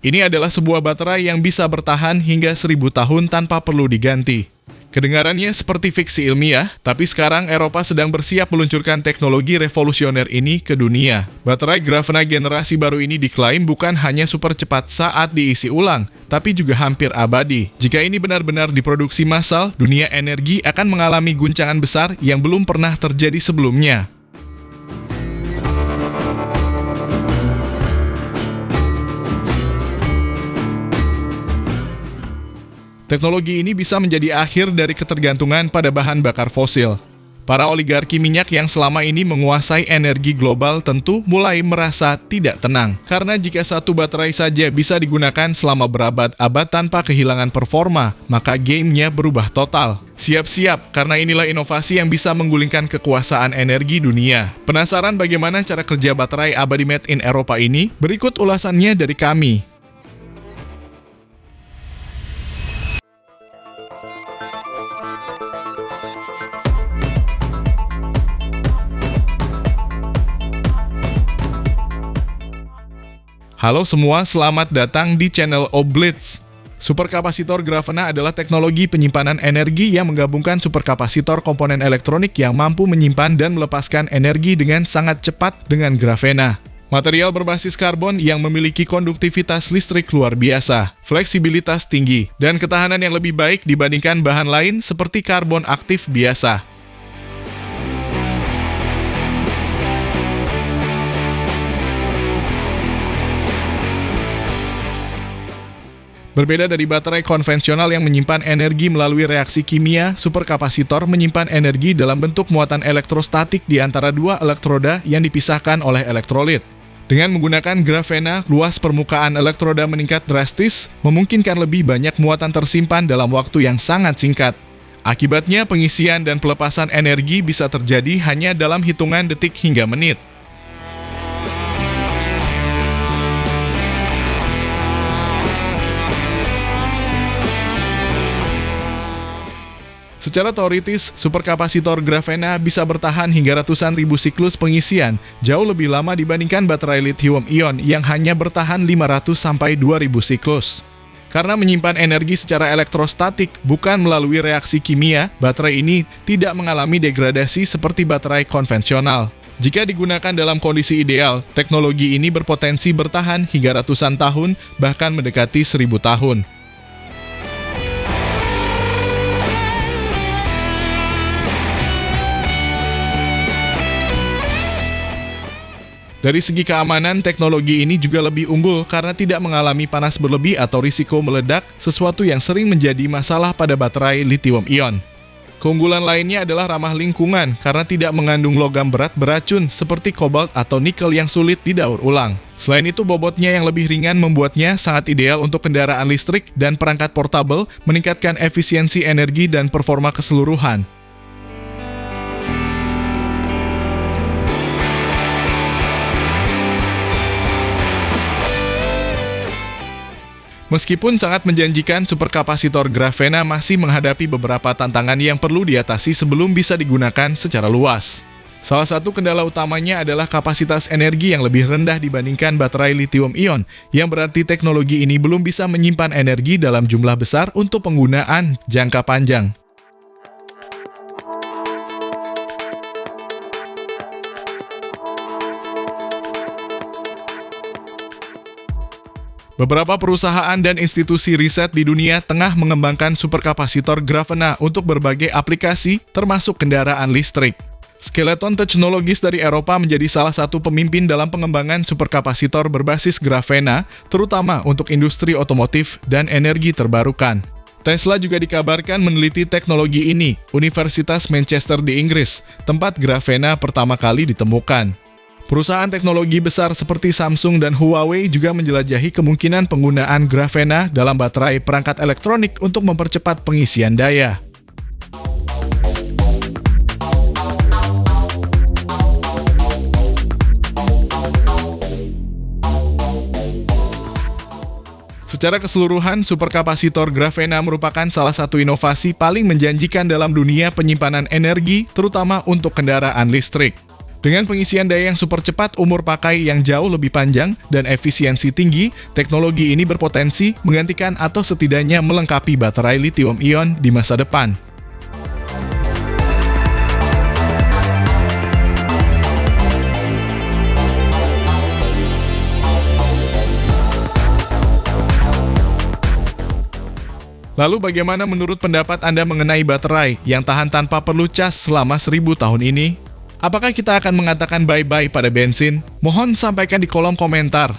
Ini adalah sebuah baterai yang bisa bertahan hingga 1000 tahun tanpa perlu diganti. Kedengarannya seperti fiksi ilmiah, tapi sekarang Eropa sedang bersiap meluncurkan teknologi revolusioner ini ke dunia. Baterai Grafena generasi baru ini diklaim bukan hanya super cepat saat diisi ulang, tapi juga hampir abadi. Jika ini benar-benar diproduksi massal, dunia energi akan mengalami guncangan besar yang belum pernah terjadi sebelumnya. Teknologi ini bisa menjadi akhir dari ketergantungan pada bahan bakar fosil. Para oligarki minyak yang selama ini menguasai energi global tentu mulai merasa tidak tenang. Karena jika satu baterai saja bisa digunakan selama berabad-abad tanpa kehilangan performa, maka gamenya berubah total. Siap-siap, karena inilah inovasi yang bisa menggulingkan kekuasaan energi dunia. Penasaran bagaimana cara kerja baterai abadi made in Eropa ini? Berikut ulasannya dari kami. Halo semua, selamat datang di channel Oblitz. Superkapasitor Grafena adalah teknologi penyimpanan energi yang menggabungkan superkapasitor komponen elektronik yang mampu menyimpan dan melepaskan energi dengan sangat cepat dengan grafena. Material berbasis karbon yang memiliki konduktivitas listrik luar biasa, fleksibilitas tinggi, dan ketahanan yang lebih baik dibandingkan bahan lain seperti karbon aktif biasa. Berbeda dari baterai konvensional yang menyimpan energi melalui reaksi kimia, superkapasitor menyimpan energi dalam bentuk muatan elektrostatik di antara dua elektroda yang dipisahkan oleh elektrolit. Dengan menggunakan grafena, luas permukaan elektroda meningkat drastis, memungkinkan lebih banyak muatan tersimpan dalam waktu yang sangat singkat. Akibatnya, pengisian dan pelepasan energi bisa terjadi hanya dalam hitungan detik hingga menit. Secara teoritis, superkapasitor grafena bisa bertahan hingga ratusan ribu siklus pengisian, jauh lebih lama dibandingkan baterai lithium-ion yang hanya bertahan 500 sampai 2000 siklus. Karena menyimpan energi secara elektrostatik, bukan melalui reaksi kimia, baterai ini tidak mengalami degradasi seperti baterai konvensional. Jika digunakan dalam kondisi ideal, teknologi ini berpotensi bertahan hingga ratusan tahun, bahkan mendekati 1000 tahun. Dari segi keamanan, teknologi ini juga lebih unggul karena tidak mengalami panas berlebih atau risiko meledak, sesuatu yang sering menjadi masalah pada baterai lithium-ion. Keunggulan lainnya adalah ramah lingkungan karena tidak mengandung logam berat beracun seperti kobalt atau nikel yang sulit didaur ulang. Selain itu, bobotnya yang lebih ringan membuatnya sangat ideal untuk kendaraan listrik dan perangkat portabel, meningkatkan efisiensi energi dan performa keseluruhan. Meskipun sangat menjanjikan, superkapasitor grafena masih menghadapi beberapa tantangan yang perlu diatasi sebelum bisa digunakan secara luas. Salah satu kendala utamanya adalah kapasitas energi yang lebih rendah dibandingkan baterai lithium-ion, yang berarti teknologi ini belum bisa menyimpan energi dalam jumlah besar untuk penggunaan jangka panjang. Beberapa perusahaan dan institusi riset di dunia tengah mengembangkan superkapasitor grafena untuk berbagai aplikasi, termasuk kendaraan listrik. Skeleton Technologies dari Eropa menjadi salah satu pemimpin dalam pengembangan superkapasitor berbasis grafena, terutama untuk industri otomotif dan energi terbarukan. Tesla juga dikabarkan meneliti teknologi ini, Universitas Manchester di Inggris, tempat grafena pertama kali ditemukan. Perusahaan teknologi besar seperti Samsung dan Huawei juga menjelajahi kemungkinan penggunaan grafena dalam baterai perangkat elektronik untuk mempercepat pengisian daya. Secara keseluruhan, superkapasitor grafena merupakan salah satu inovasi paling menjanjikan dalam dunia penyimpanan energi, terutama untuk kendaraan listrik. Dengan pengisian daya yang super cepat, umur pakai yang jauh lebih panjang, dan efisiensi tinggi, teknologi ini berpotensi menggantikan atau setidaknya melengkapi baterai lithium-ion di masa depan. Lalu bagaimana menurut pendapat Anda mengenai baterai yang tahan tanpa perlu cas selama 1000 tahun ini? Apakah kita akan mengatakan bye-bye pada bensin? Mohon sampaikan di kolom komentar.